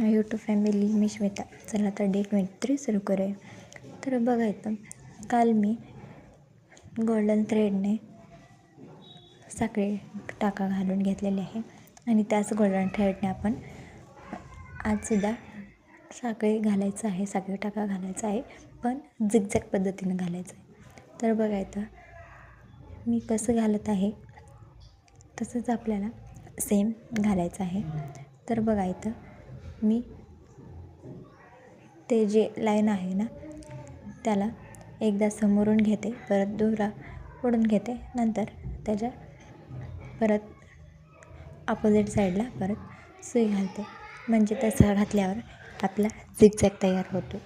YouTube family, मी श्वेता. चला तर day 23 सुरू करूया. तर बघायचं, काल मी गोल्डन थ्रेडने साखळी टाका घालून घेतलेली आहे आणि त्याच गोल्डन थ्रेडने आपण आजसुद्धा साखळी घालायचं आहे, साखळी टाका घालायचा आहे, पण झिगझॅग पद्धतीनं घालायचं आहे. तर बघायचं मी कसं घालत आहे तसंच आपल्याला सेम घालायचं आहे. तर बघायचं मी ते जे लाईन आहे ना त्याला एकदा समोरून घेते, परत दोरा ओढून घेते, नंतर त्याच्या परत अपोजिट साईडला परत सुई घालते, म्हणजे तसा घातल्यावर आपला झिगझॅग तयार होतो.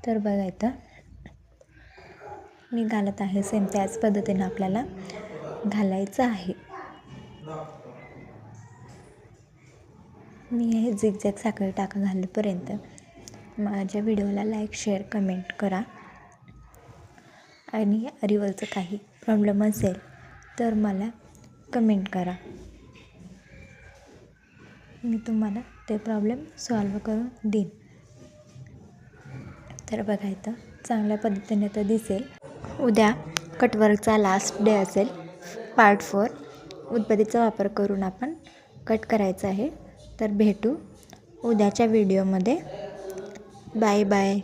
तर बघायचं मी घालत आहे सेम त्याच पद्धतीनं आपल्याला घालायचं आहे. मी हे झिगझॅग साखळी टाका घालेपर्यंत माझ्या व्हिडिओला लाईक, शेअर, कमेंट करा आणि रिवलचं काही प्रॉब्लेम असेल तर मला कमेंट करा, मी तुम्हाला ते प्रॉब्लेम सॉल्व करून देईन. तर बघायचं चांगल्या पद्धतीने तर दिसेल. उद्या कटवर्कचा लास्ट डे असेल, पार्ट 4. उदबत्तीचा वापर करून आपण कट करायचं आहे. तर भेटू उद्याच्या व्हिडिओमध्ये. Bye bye.